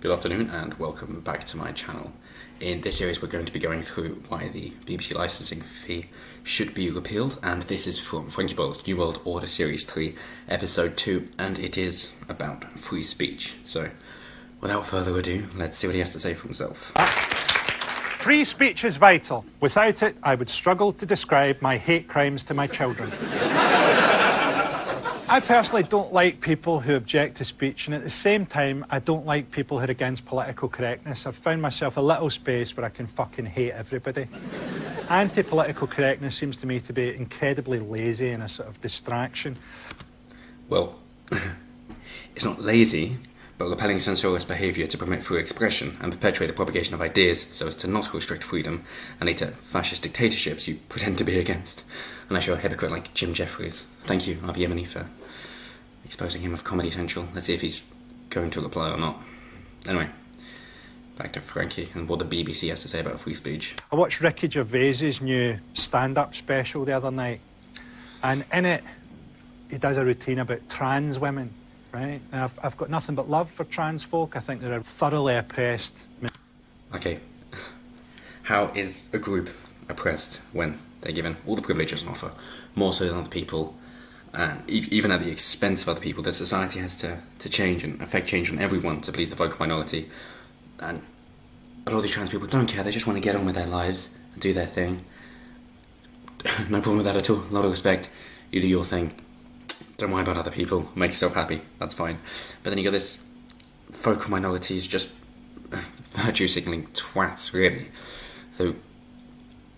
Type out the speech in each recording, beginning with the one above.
Good afternoon and welcome back to my channel. In this series we're going to be going through why the BBC licensing fee should be repealed, and this is from Frankie Boyle's New World Order Series 3, Episode 2, and it is about free speech. So, without further ado, let's see what he has to say for himself. Free speech is vital. Without it, I would struggle to describe my hate crimes to my children. I personally don't like people who object to speech, and at the same time, I don't like people who are against political correctness. I've found myself a little space where I can fucking hate everybody. Anti-political correctness seems to me to be incredibly lazy and a sort of distraction. Well, it's not lazy, but repelling sensualist behaviour to promote free expression and perpetuate the propagation of ideas so as to not restrict freedom and later fascist dictatorships you pretend to be against. Unless you're a hypocrite like Jim Jeffries. Thank you, Avi Yemeni, for exposing him of Comedy Central. Let's see if he's going to reply or not. Anyway, back to Frankie and what the BBC has to say about free speech. I watched Ricky Gervais's new stand-up special the other night, and in it, he does a routine about trans women, right? And I've got nothing but love for trans folk. I think they're thoroughly oppressed. Okay, how is a group oppressed when they're given all the privileges on offer, more so than other people, and even at the expense of other people? The society has to change and affect change on everyone to please the vocal minority, and a lot of these trans people don't care. They just want to get on with their lives and do their thing. No problem with that at all. A lot of respect. You do your thing. Don't worry about other people. Make yourself happy. That's fine. But then you got this vocal minorities, just virtue signaling twats, really, who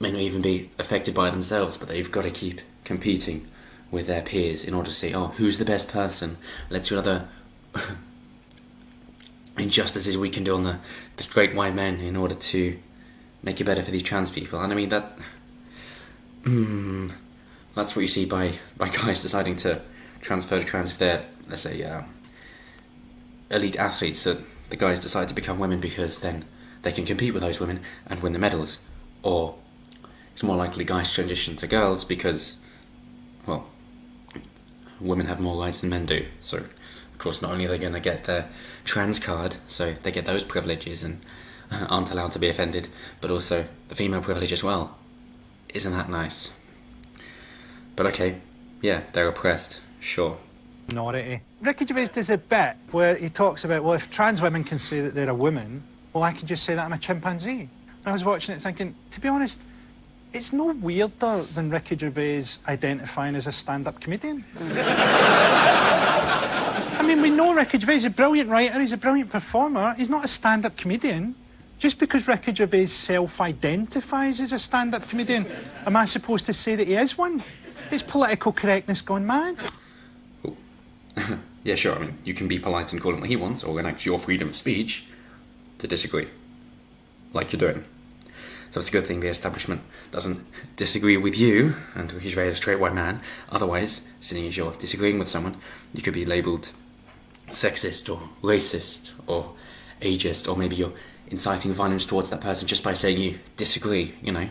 may not even be affected by it themselves, but they've got to keep competing with their peers in order to say, oh, who's the best person? Let's do other injustices we can do on the straight white men in order to make it better for these trans people. And I mean, that's what you see by guys deciding to transfer to trans if they're, let's say, elite athletes, that the guys decide to become women because then they can compete with those women and win the medals. Or it's more likely guys transition to girls because, well, women have more rights than men do. So, of course, not only are they going to get their trans card, so they get those privileges and aren't allowed to be offended, but also the female privilege as well. Isn't that nice? But okay, yeah, they're oppressed, sure. Minority. Ricky Gervais does a bit where he talks about, well, if trans women can say that they're a woman, well, I can just say that I'm a chimpanzee. And I was watching it thinking, to be honest, it's no weirder than Ricky Gervais identifying as a stand-up comedian. I mean, we know Ricky Gervais is a brilliant writer, he's a brilliant performer, he's not a stand-up comedian. Just because Ricky Gervais self-identifies as a stand-up comedian, am I supposed to say that he is one? It's political correctness gone mad. Yeah, sure, I mean, you can be polite and call him what he wants, or enact your freedom of speech to disagree, like you're doing. So it's a good thing the establishment doesn't disagree with you, and Ricky Gervais is a straight white man. Otherwise, seeing as you're disagreeing with someone, you could be labelled sexist or racist or ageist, or maybe you're inciting violence towards that person just by saying you disagree, you know.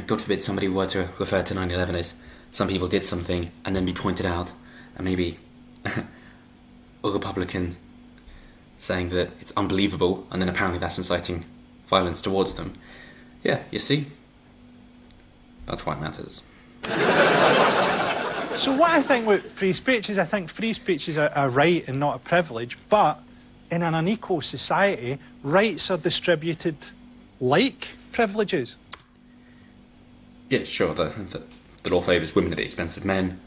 God forbid somebody were to refer to 9/11 as some people did something and then be pointed out, and maybe a Republican saying that it's unbelievable, and then apparently that's inciting violence towards them. Yeah, you see? That's why it matters. So what I think with free speech is, I think free speech is a right and not a privilege, but in an unequal society, rights are distributed like privileges. Yeah, sure, the law favours women at the expense of men,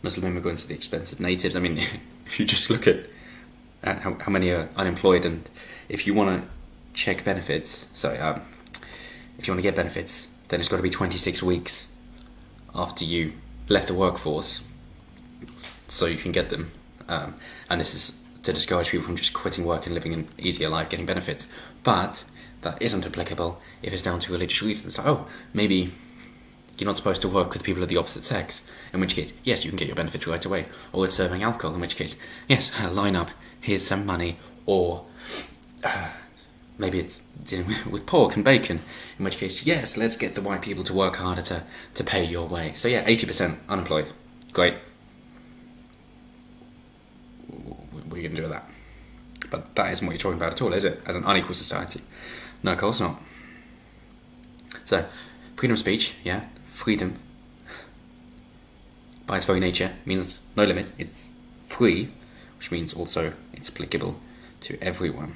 Muslim immigrants at the expense of natives. I mean, if you just look at how many are unemployed, and if you want to check benefits, if you want to get benefits, then it's got to be 26 weeks after you left the workforce so you can get them. And this is to discourage people from just quitting work and living an easier life, getting benefits. But that isn't applicable if it's down to religious reasons. So, oh, maybe you're not supposed to work with people of the opposite sex, in which case, yes, you can get your benefits right away. Or it's serving alcohol, in which case, yes, line up, here's some money. Or maybe it's dealing with pork and bacon, in which case, yes, let's get the white people to work harder to pay your way. So yeah, 80% unemployed. Great. What are you going to do with that? But that isn't what you're talking about at all, is it? As an unequal society. No, of course not. So, freedom of speech, yeah, freedom, by its very nature, means no limit. It's free, which means also it's applicable to everyone.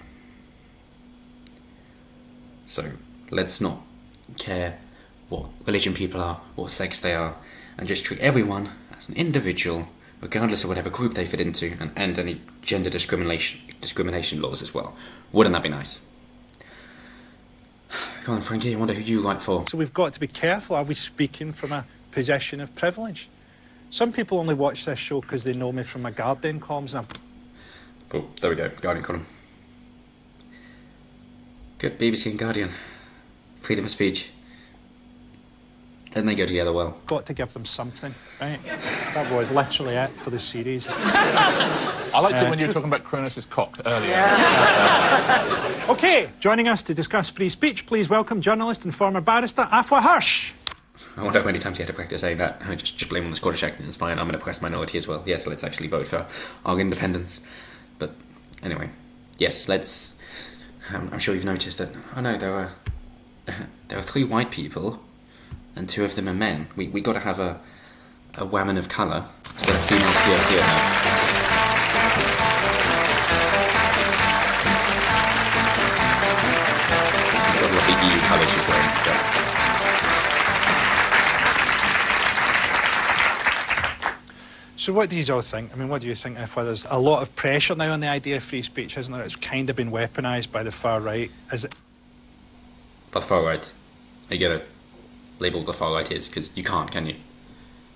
So, let's not care what religion people are, what sex they are, and just treat everyone as an individual, regardless of whatever group they fit into, and end any gender discrimination laws as well. Wouldn't that be nice? Come on, Frankie, I wonder who you like for. So we've got to be careful. Are we speaking from a position of privilege? Some people only watch this show because they know me from my Guardian columns. And Oh, there we go, Guardian column. Good, BBC and Guardian. Freedom of speech. Then they go together well. I've got to give them something, right? That was literally it for the series. I liked it when you were talking about Cronus's cock earlier. OK, joining us to discuss free speech, please welcome journalist and former barrister Afua Hirsch. I wonder how many times you had to practice saying that. I just blame on the Scottish accent, it's fine. I'm an oppressed minority as well. Yes, let's actually vote for our independence. But anyway, yes, let's... I'm sure you've noticed that... Oh no, there are 3 white people and 2 of them are men. We got to have a woman of colour. Let's get a female POC on that. Got a lovely EU colour she's wearing. Yeah. So what do you all think? I mean, what do you think, Afua? There's a lot of pressure now on the idea of free speech, isn't there? It's kind of been weaponised by the far right. Is it? By the far right. Are you going to label the far right is? Because you can't, can you?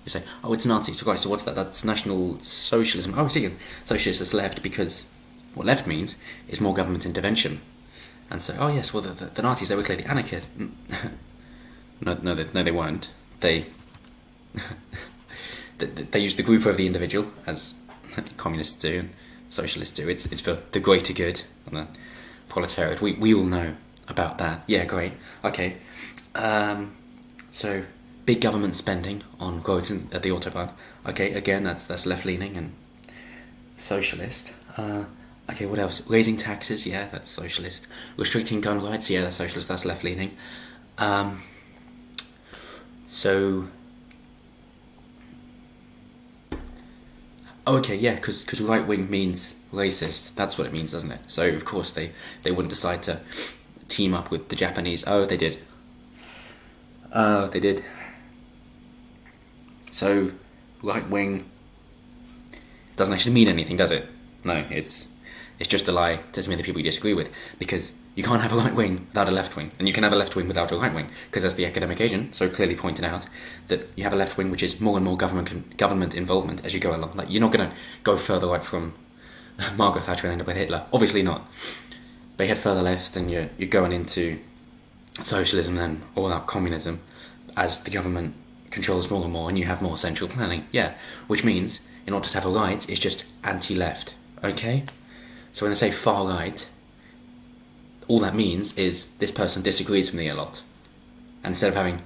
You say, oh, it's Nazis. So, guys, so what's that? That's National Socialism. Oh, I see. Socialist is left because what left means is more government intervention. And so, oh, yes, well, the Nazis, they were clearly anarchists. No, they weren't. They use the group of the individual, as communists do and socialists do. It's for the greater good and the proletariat. We all know about that. Yeah, great. Okay. So, big government spending on growth at the Autobahn. Okay, again, that's left-leaning and socialist. Okay, what else? Raising taxes, yeah, that's socialist. Restricting gun rights, yeah, that's socialist, that's left-leaning. So... Okay, yeah, because right-wing means racist. That's what it means, doesn't it? So, of course, they wouldn't decide to team up with the Japanese. Oh, they did. Oh, they did. So, right-wing doesn't actually mean anything, does it? No, it's just a lie to some of the people you disagree with, because you can't have a right-wing without a left-wing, and you can have a left-wing without a right-wing, because as the academic agent so clearly pointed out, that you have a left-wing which is more and more government involvement as you go along. Like, you're not going to go further right from Margaret Thatcher and end up with Hitler. Obviously not. But you head further left, and you're going into socialism, then all-out communism, as the government controls more and more, and you have more central planning. Yeah, which means, in order to have a right, it's just anti-left, okay? So when they say far right, all that means is this person disagrees with me a lot. And instead of having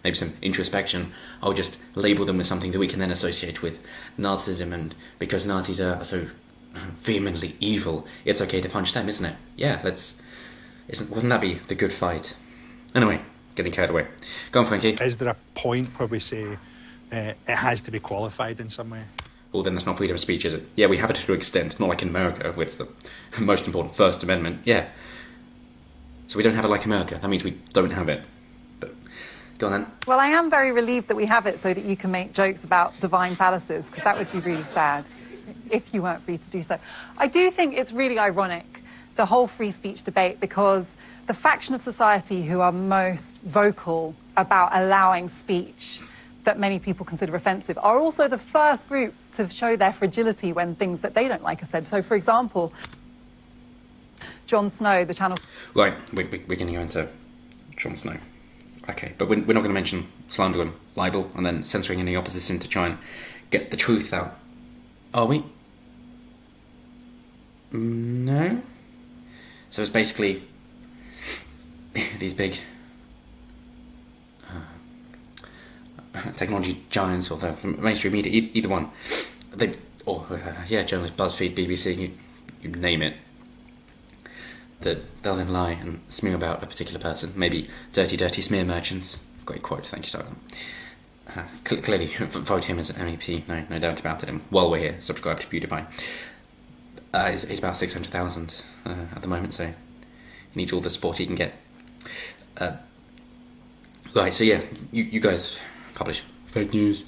maybe some introspection, I'll just label them with something that we can then associate with Nazism, and because Nazis are so vehemently evil, it's okay to punch them, isn't it? Yeah, wouldn't that be the good fight? Anyway, getting carried away. Go on, Frankie. Is there a point where we say it has to be qualified in some way? Well, then that's not freedom of speech, is it? Yeah, we have it to an extent, not like in America, where it's the most important First Amendment. Yeah. So we don't have it like America. That means we don't have it. But go on then. Well, I am very relieved that we have it so that you can make jokes about divine palaces, because that would be really sad if you weren't free to do so. I do think it's really ironic, the whole free speech debate, because the faction of society who are most vocal about allowing speech that many people consider offensive are also the first group to show their fragility when things that they don't like are said. So, for example, Jon Snow, the channel... Right, we're going to go into Jon Snow. Okay, but we're not going to mention slander and libel and then censoring any opposition to try and get the truth out. Are we? No? So it's basically these big technology giants, or the mainstream media, either one. Journalists, BuzzFeed, BBC, you name it. that they'll then lie and smear about a particular person, maybe dirty, dirty smear merchants. Great quote, thank you, Simon. Clearly, vote him as an MEP, no doubt about it. And while we're here, subscribe to PewDiePie. He's about 600,000 at the moment, so he needs all the support he can get. Right, so yeah, you guys publish fake news,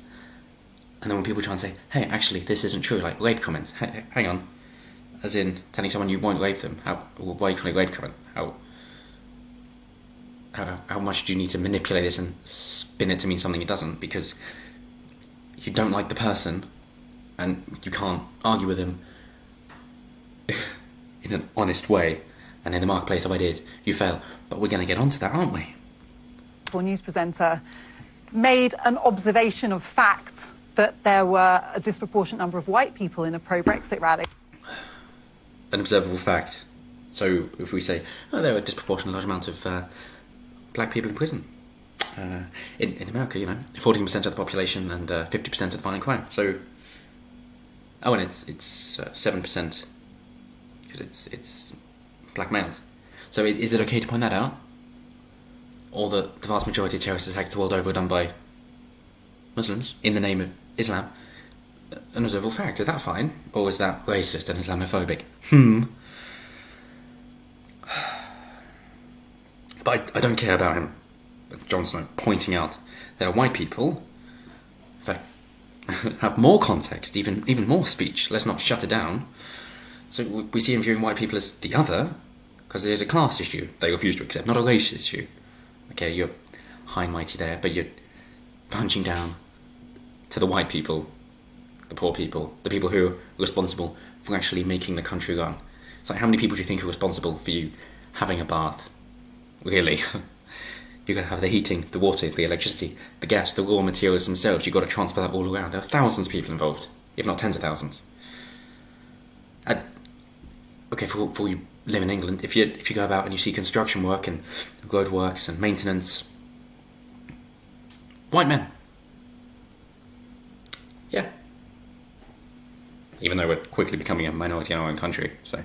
and then when people try and say, hey, actually, this isn't true, like rape comments, hang on, as in telling someone you won't rape them, why are you calling it a rape comment? How much do you need to manipulate this and spin it to mean something it doesn't, because you don't like the person, and you can't argue with them in an honest way, and in the marketplace of ideas, you fail. But we're going to get onto that, aren't we? A news presenter made an observation of fact that there were a disproportionate number of white people in a pro-Brexit rally. An observable fact. So if we say, oh, there were a disproportionate large amount of black people in prison. In America, 14% of the population and 50% of the violent crime. So, and it's 7% because it's black males. So is it okay to point that out? Or that the vast majority of terrorist attacks the world over are done by Muslims in the name of Islam? An observable fact. Is that fine? Or is that racist and Islamophobic? But I don't care about him, Jon Snow, pointing out there are white people, in fact, have more context, even more speech. Let's not shut it down. So we see him viewing white people as the other, because there's a class issue they refuse to accept, not a race issue. Okay, you're high and mighty there, but you're punching down to the white people, the poor people, the people who are responsible for actually making the country run. It's like, how many people do you think are responsible for you having a bath? Really? You've got to have the heating, the water, the electricity, the gas, the raw materials themselves. You've got to transport that all around. There are thousands of people involved, if not tens of thousands. Okay, for you live in England, if you go about and you see construction work and road works and maintenance, white men. Yeah. Even though we're quickly becoming a minority in our own country, so.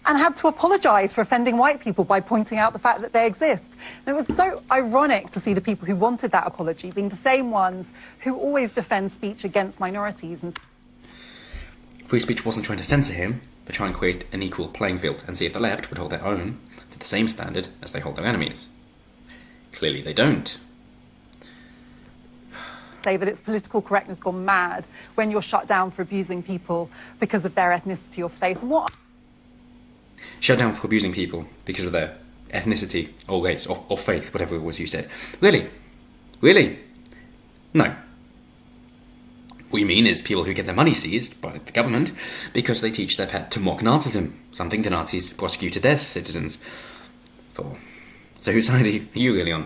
And had to apologise for offending white people by pointing out the fact that they exist. And it was so ironic to see the people who wanted that apology being the same ones who always defend speech against minorities. And free speech wasn't trying to censor him, but trying to create an equal playing field and see if the left would hold their own to the same standard as they hold their enemies. Clearly they don't. Say that it's political correctness gone mad when you're shut down for abusing people because of their ethnicity or faith. What? Shut down for abusing people because of their ethnicity or race or faith, whatever it was you said. Really? Really? No. What you mean is people who get their money seized by the government because they teach their pet to mock Nazism, something the Nazis prosecuted their citizens for. So whose side are you really on?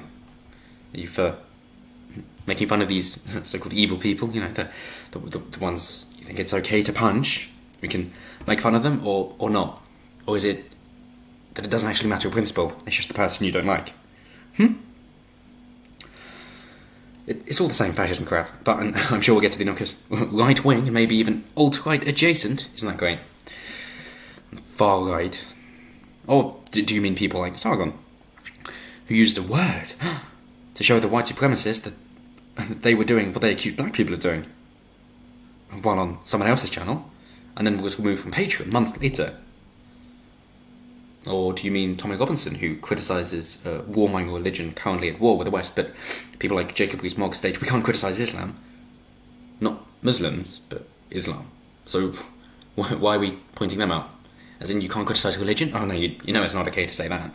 Are you for making fun of these so-called evil people, the ones you think it's okay to punch? We can make fun of them or not? Or is it that it doesn't actually matter a principle, it's just the person you don't like? It's all the same fascism crap, but I'm sure we'll get to the knockers. Right-wing and maybe even alt-right adjacent, isn't that great? Far-right. Or do you mean people like Sargon, who used a word to show the white supremacists that they were doing what they accused black people of doing, while on someone else's channel, and then was removed from Patreon months later? Or do you mean Tommy Robinson, who criticises warmongering religion currently at war with the West, but people like Jacob Rees-Mogg state we can't criticise Islam, not Muslims, but Islam. So why are we pointing them out? As in, you can't criticise religion? Oh no, you know it's not okay to say that.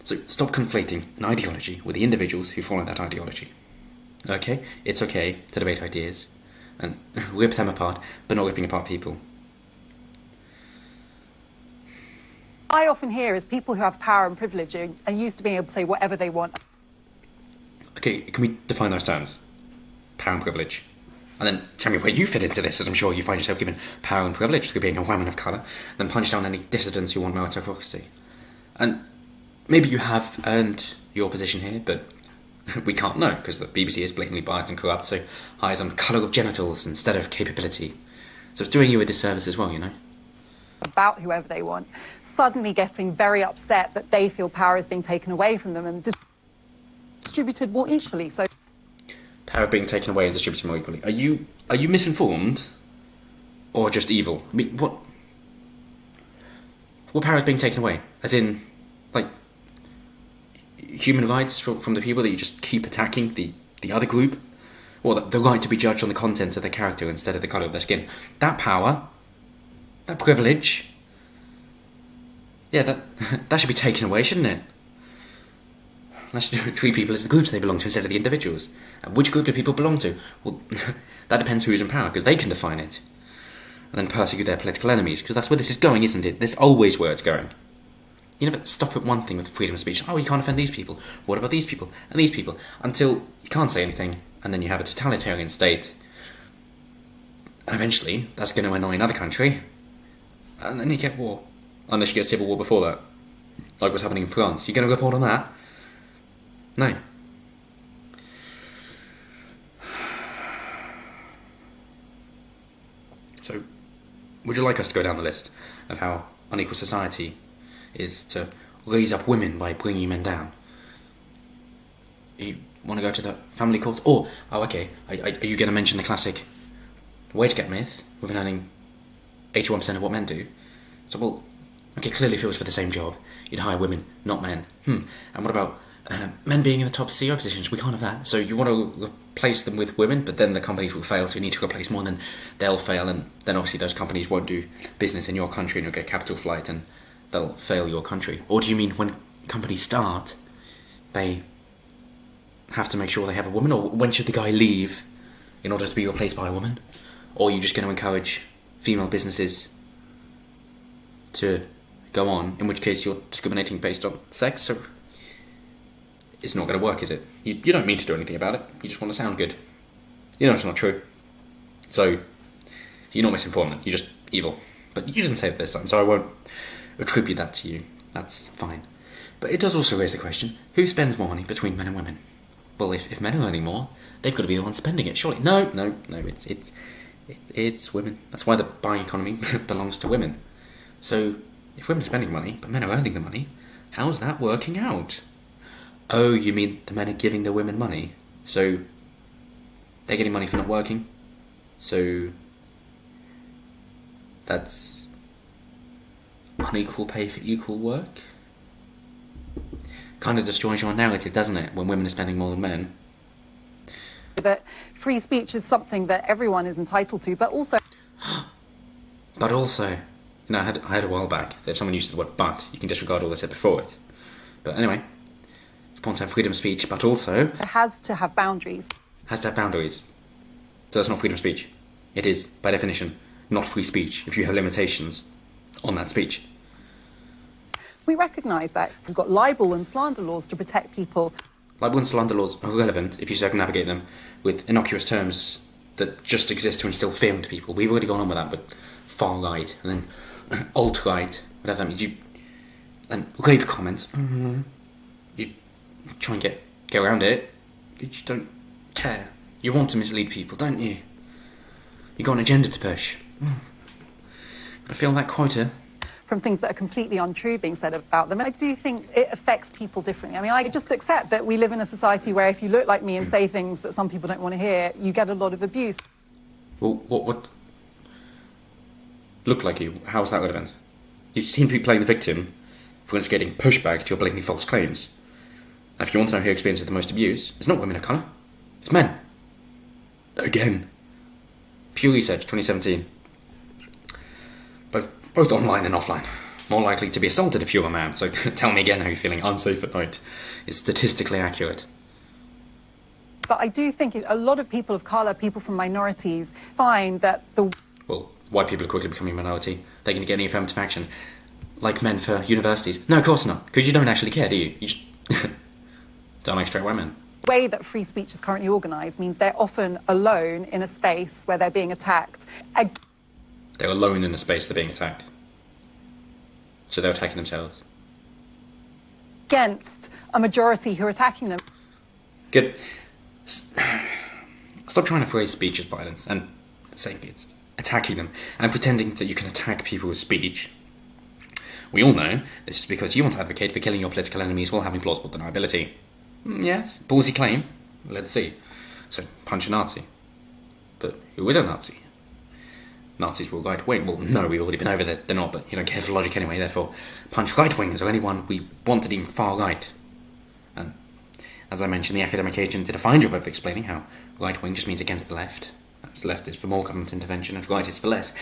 So stop conflating an ideology with the individuals who follow that ideology. Okay, it's okay to debate ideas and rip them apart, but not ripping apart people. I often hear is people who have power and privilege and used to being able to say whatever they want. Okay, can we define those terms? Power and privilege. And then tell me where you fit into this, as I'm sure you find yourself given power and privilege through being a woman of colour, then punch down any dissidents who want meritocracy. And maybe you have earned your position here, but we can't know, because the BBC is blatantly biased and corrupt, so hires on colour of genitals instead of capability. So it's doing you a disservice as well, about whoever they want, suddenly getting very upset that they feel power is being taken away from them and distributed more equally. So Power being taken away and distributed more equally. Are you misinformed, or just evil? I mean, what power is being taken away? As in, like, human rights from the people that you just keep attacking the other group, or the right to be judged on the content of their character instead of the colour of their skin. That power, that privilege, yeah, that should be taken away, shouldn't it? Let's treat people as the groups they belong to instead of the individuals. And which group do people belong to? Well, that depends who's in power, because they can define it. And then persecute their political enemies, because that's where this is going, isn't it? There's always where it's going. You never stop at one thing with freedom of speech. Oh, you can't offend these people. What about these people? And these people? Until you can't say anything, and then you have a totalitarian state. And eventually, that's going to annoy another country. And then you get war. Unless you get civil war before that. Like what's happening in France. You going to report on that? No. So, would you like us to go down the list of how unequal society is to raise up women by bringing men down? You want to go to the family court? Oh, okay. Are you going to mention the classic wage gap myth? Women earning 81% of what men do. So, well, okay, clearly if it was for the same job, you'd hire women, not men. And what about men being in the top CEO positions? We can't have that. So you want to replace them with women, but then the companies will fail, so you need to replace more, and then they'll fail, and then obviously those companies won't do business in your country, and you'll get capital flight, and they'll fail your country. Or do you mean when companies start, they have to make sure they have a woman, or when should the guy leave in order to be replaced by a woman? Or are you just going to encourage female businesses to go on, in which case you're discriminating based on sex? So it's not going to work, is it? You don't mean to do anything about it. You just want to sound good. You know it's not true. So you're not misinformed then. You're just evil. But you didn't say it this time, so I won't attribute that to you. That's fine. But it does also raise the question, who spends more money between men and women? Well, if men are earning more, they've got to be the ones spending it, surely. No, it's women. That's why the buying economy belongs to women. So if women are spending money, but men are earning the money, how's that working out? Oh, you mean the men are giving the women money? So they're getting money for not working? So that's unequal pay for equal work? Kind of destroys your narrative, doesn't it, when women are spending more than men? That free speech is something that everyone is entitled to, but also... But also... You know, I had a while back that if someone used the word but, you can disregard all they said before it. But anyway... want to have freedom of speech, but also... It has to have boundaries. Has to have boundaries. So that's not freedom of speech. It is, by definition, not free speech if you have limitations on that speech. We recognise that. We've got libel and slander laws to protect people. Libel and slander laws are relevant if you circumnavigate them with innocuous terms that just exist to instill fear into people. We've already gone on with that, but far right, and then alt-right, whatever that means. And rape comments. You try and get around it. You just don't care. You want to mislead people, don't you? You got an agenda to push. I feel that quota. From things that are completely untrue being said about them. And I do think it affects people differently. I mean, I just accept that we live in a society where if you look like me and say things that some people don't want to hear, you get a lot of abuse. Well, what look like you? How's that relevant? You seem to be playing the victim for instigating pushback to your blatantly false claims. And if you want to know who experiences the most abuse, it's not women of colour. It's men. Again. Pew Research, 2017. Both online and offline. More likely to be assaulted if you're a man. So tell me again how you're feeling unsafe at night. It's statistically accurate. But I do think a lot of people of colour, people from minorities, find that the... Well, white people are quickly becoming a minority. They're going to get any affirmative action. Like men for universities. No, of course not. Because you don't actually care, do you? You just don't like straight white men. The way that free speech is currently organised means they're often alone in a space where they're being attacked. They're alone in a space they're being attacked. So they're attacking themselves. Against a majority who are attacking them. Good. Stop trying to phrase speech as violence and saying it's attacking them and pretending that you can attack people with speech We all know this is because you want to advocate for killing your political enemies while having plausible deniability. Yes, ballsy claim. Let's see. So, punch a Nazi. But who is a Nazi? Nazis were right-wing. Well, no, we've already been over that. They're not, but you don't care for logic anyway, therefore punch right-wingers or anyone we want to deem far-right. And as I mentioned, the academic agent did a fine job of explaining how right-wing just means against the left. As left is for more government intervention and right is for less.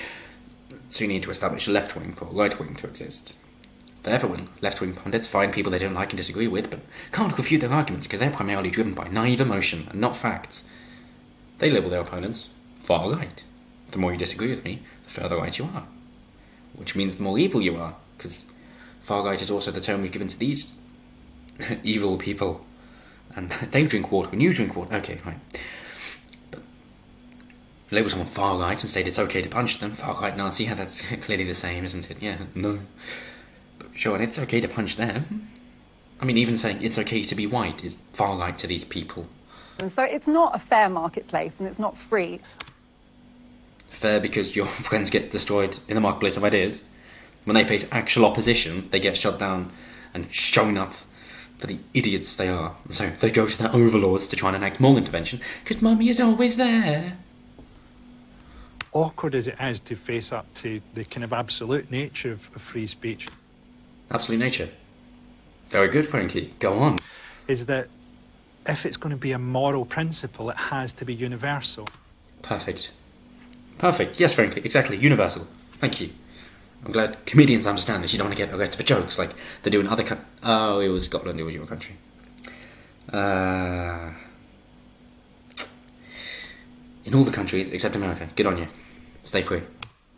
So you need to establish a left-wing for right-wing to exist. Therefore, when left-wing pundits find people they don't like and disagree with, but can't refute their arguments because they're primarily driven by naive emotion and not facts, they label their opponents far-right. The more you disagree with me, the further right you are. Which means the more evil you are, because far-right is also the term we've given to these evil people. And they drink water and you drink water. Okay, right. But label someone far-right and state it's okay to punch them. Far-right Nazi, yeah, that's clearly the same, isn't it? Yeah, no. But sure, and it's okay to punch them. I mean, even saying it's okay to be white is far-right to these people. And so it's not a fair marketplace and it's not free. Fair because your friends get destroyed in the marketplace of ideas. When they face actual opposition, they get shut down and shown up for the idiots they are. So they go to their overlords to try and enact more intervention, because Mummy is always there. Awkward as it is to face up to the kind of absolute nature of free speech. Absolute nature. Very good, Frankie. Go on. Is that if it's going to be a moral principle, it has to be universal. Perfect. Perfect. Yes, Frankie. Exactly. Universal. Thank you. I'm glad comedians understand this. You don't want to get arrested for jokes like they do in other countries. Oh, it was Scotland. It was your country. In all the countries except America. Good on you. Stay free.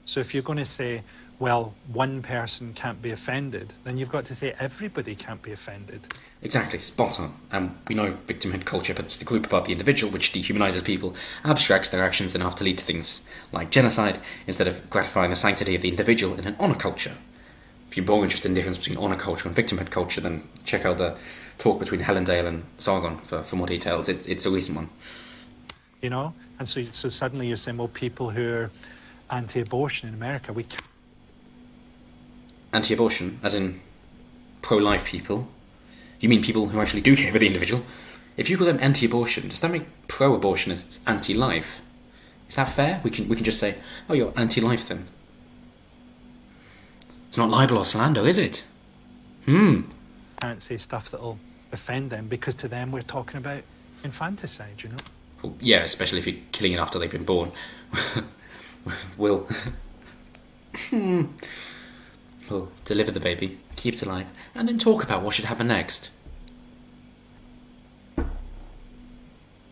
So if you're going to say, well, one person can't be offended, then you've got to say everybody can't be offended. Exactly, spot on. And we know victimhood culture puts the group above the individual, which dehumanises people, abstracts their actions enough to lead to things like genocide, instead of gratifying the sanctity of the individual in an honour culture. If you're more interested in the difference between honour culture and victimhood culture, then check out the talk between Helendale and Sargon for more details. It's a recent one. You know? And so suddenly you're saying, well, people who are anti-abortion in America, we can't. Anti-abortion, as in pro-life people? You mean people who actually do care for the individual? If you call them anti-abortion, does that make pro-abortionists anti-life? Is that fair? We can just say, oh, you're anti-life then. It's not libel or slander, is it? Can't say stuff that'll offend them because to them we're talking about infanticide, you know? Well, yeah, especially if you're killing it after they've been born. We'll deliver the baby, keep it alive, and then talk about what should happen next.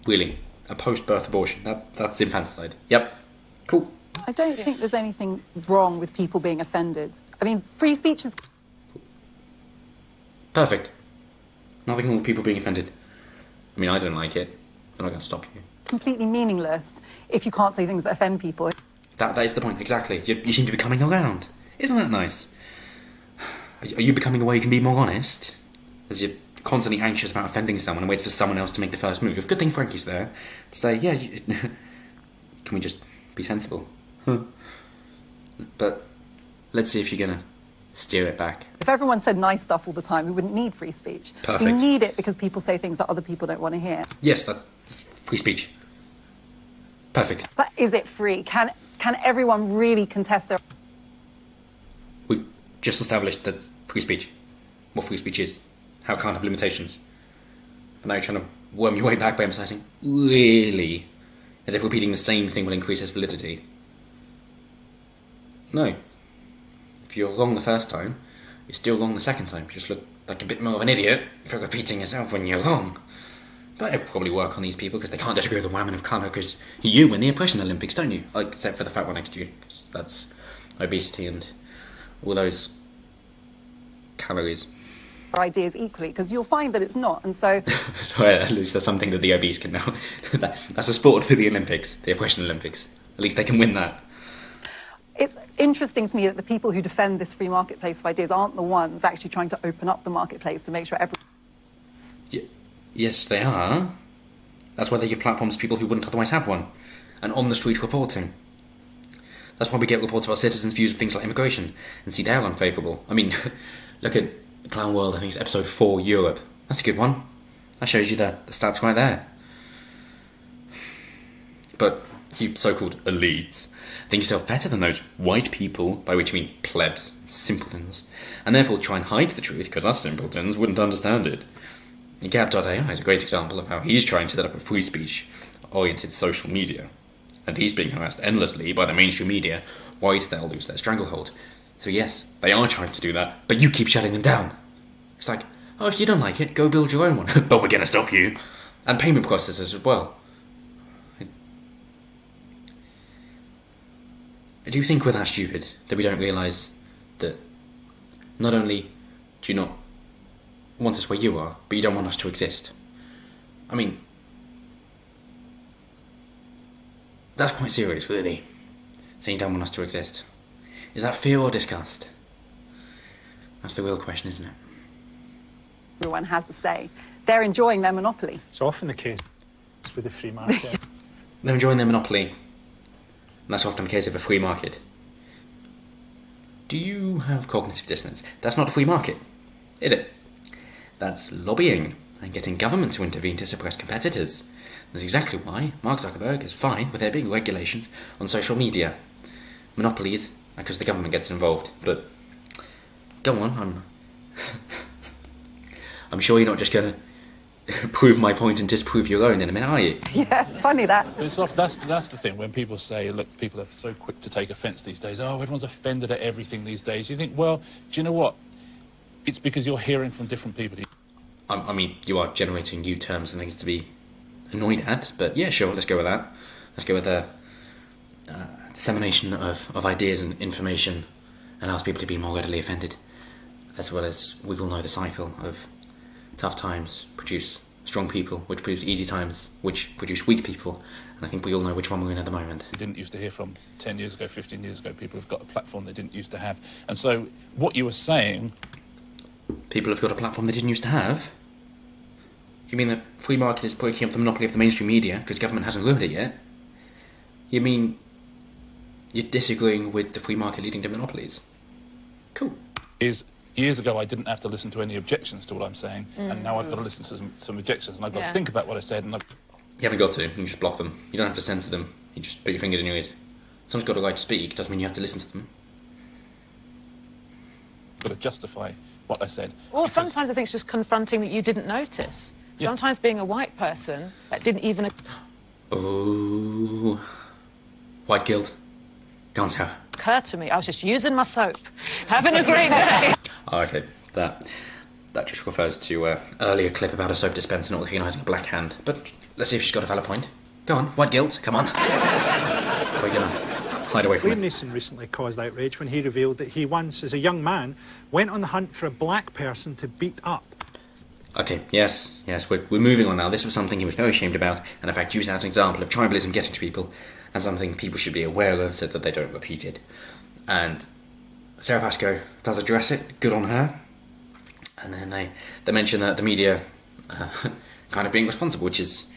Really, a post-birth abortion, that's infanticide. Yep, cool. I don't think there's anything wrong with people being offended. I mean, free speech is... Perfect. Nothing wrong with people being offended. I mean, I don't like it. I'm not going to stop you. completely meaningless if you can't say things that offend people. That is the point, exactly. You seem to be coming around. Isn't that nice? Are you becoming a way you can be more honest? As you're constantly anxious about offending someone and wait for someone else to make the first move. Good thing Frankie's there to say, yeah, can we just be sensible? But let's see if you're going to steer it back. If everyone said nice stuff all the time, we wouldn't need free speech. Perfect. We need it because people say things that other people don't want to hear. Yes, that's free speech. Perfect. But is it free? Can everyone really contest their... We've just established that free speech, what free speech is, how it can't have limitations. But now you're trying to worm your way back by emphasising, really? As if repeating the same thing will increase its validity. No. If you're wrong the first time, you're still wrong the second time. You just look like a bit more of an idiot for repeating yourself when you're wrong. But it'll probably work on these people because they can't disagree with the women of colour because you win the oppression Olympics, don't you? Like, except for the fat one next to you. 'Cause that's obesity and all those calories. ideas equally, because you'll find that it's not, and so... So at least there's something that the obese can know. That's a sport for the Olympics, the oppression Olympics. At least they can win that. It's interesting to me that the people who defend this free marketplace of ideas aren't the ones actually trying to open up the marketplace to make sure everyone... Yes, they are. That's why they give platforms to people who wouldn't otherwise have one. And on-the-street reporting. That's why we get reports about citizens' views of things like immigration and see they're unfavourable. I mean, look at Clown World, I think it's episode 4, Europe. That's a good one. That shows you the stats right there. But you so-called elites think yourself better than those white people, by which you mean plebs, simpletons, and therefore try and hide the truth because us simpletons wouldn't understand it. And Gab.ai is a great example of how he's trying to set up a free speech-oriented social media. And he's being harassed endlessly by the mainstream media, worried they'll lose their stranglehold. So yes, they are trying to do that, but you keep shutting them down. It's like, oh, if you don't like it, go build your own one. But we're going to stop you. And payment processors as well. Do you think we're that stupid that we don't realise that not only do you not want us where you are, but you don't want us to exist? I mean, that's quite serious, really. Saying you don't want us to exist. Is that fear or disgust? That's the real question, isn't it? Everyone has a say. They're enjoying their monopoly. It's often the case with the free market. They're enjoying their monopoly. And that's often the case of a free market. Do you have cognitive dissonance? That's not a free market, is it? That's lobbying and getting government to intervene to suppress competitors. That's exactly why Mark Zuckerberg is fine with there being regulations on social media. Monopolies, because the government gets involved. But go on, I'm sure you're not just going to prove my point and disprove your own in a minute, are you? Yeah, funny that. That's the thing, when people say, look, people are so quick to take offence these days, oh, everyone's offended at everything these days. You think, well, do you know what? It's because you're hearing from different people. I mean, you are generating new terms and things to be annoyed at, but yeah, sure, let's go with that. Let's go with the dissemination of ideas and information allows people to be more readily offended, as well as we all know the cycle of tough times produce strong people, which produce easy times, which produce weak people, and I think we all know which one we're in at the moment. We didn't used to hear from 10 years ago, 15 years ago, people have got a platform they didn't used to have. And so what you were saying... People have got a platform they didn't used to have? You mean the free market is breaking up the monopoly of the mainstream media because government hasn't ruined it yet? You mean you're disagreeing with the free market leading to monopolies? Cool. Is years ago I didn't have to listen to any objections to what I'm saying, and now I've got to listen to some objections, and I've got to think about what I said, and You haven't got to. You can just block them. You don't have to censor them. You just put your fingers in your ears. Someone's got a right to speak, doesn't mean you have to listen to them. I've got to justify what I said. Or sometimes I think it's just confronting that you didn't notice. Yeah. Sometimes being a white person that didn't even... Oh... White guilt. Go on, Sarah. occur to me. I was just using my soap. Having a great day. Oh, okay, that just refers to earlier clip about a soap dispenser not recognising a black hand. But let's see if she's got a valid point. Go on, white guilt, come on. We're gonna hide away from Liam it. Neeson recently caused outrage when he revealed that he once, as a young man, went on the hunt for a black person to beat up. Okay, yes, we're moving on now. This was something he was very ashamed about, and in fact used as an example of tribalism getting to people, and something people should be aware of so that they don't repeat it. And Sarah Pascoe does address it, good on her. And then they mention that the media kind of being responsible, which is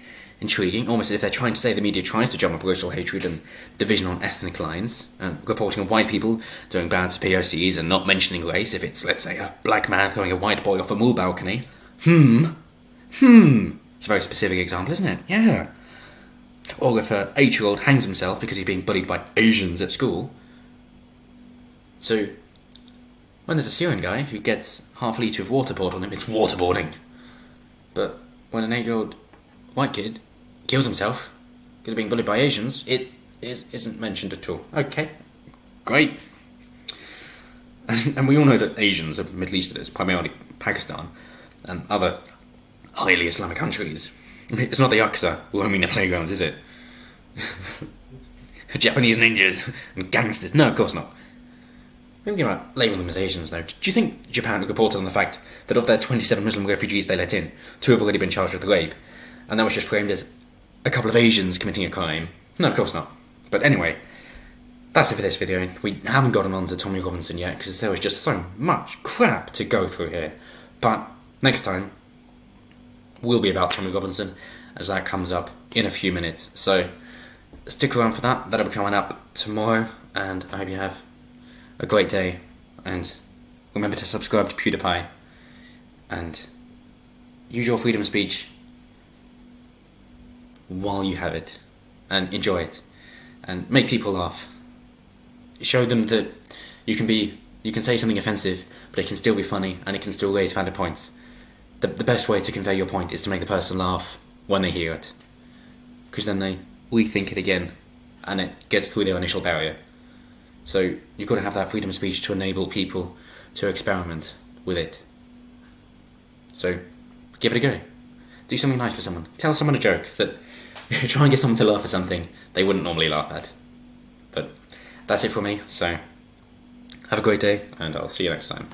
intriguing, almost as if they're trying to say the media tries to jump up racial hatred and division on ethnic lines, and reporting on white people doing bad to POCs and not mentioning race if it's, let's say, a black man throwing a white boy off a mall balcony. It's a very specific example, isn't it? Yeah. Or if an 8-year-old hangs himself because he's being bullied by Asians at school. So, when there's a Syrian guy who gets half a litre of water poured on him, it's waterboarding. But when an 8-year-old white kid kills himself because being bullied by Asians, it isn't mentioned at all. Okay, great. And we all know that Asians are Middle Easterners, primarily Pakistan, and other highly Islamic countries. It's not the Aqsa roaming the playgrounds, is it? Japanese ninjas and gangsters. No, of course not. Thinking about labelling them as Asians, though, do you think Japan reported on the fact that of their 27 Muslim refugees they let in, 2 have already been charged with rape, and that was just framed as a couple of Asians committing a crime? No, of course not. But anyway, that's it for this video. We haven't gotten on to Tommy Robinson yet, because there was just so much crap to go through here. But next time will be about Tommy Robinson, as that comes up in a few minutes. So stick around for that. That'll be coming up tomorrow. and I hope you have a great day, and remember to subscribe to PewDiePie, and use your freedom of speech while you have it, and enjoy it, and make people laugh. Show them that you can say something offensive, but it can still be funny, and it can still raise valid points. The best way to convey your point is to make the person laugh when they hear it, because then they rethink it again, and it gets through their initial barrier. So you've got to have that freedom of speech to enable people to experiment with it. So give it a go. Do something nice for someone. Tell someone a joke that try and get someone to laugh at something they wouldn't normally laugh at. But that's it for me, so have a great day, and I'll see you next time.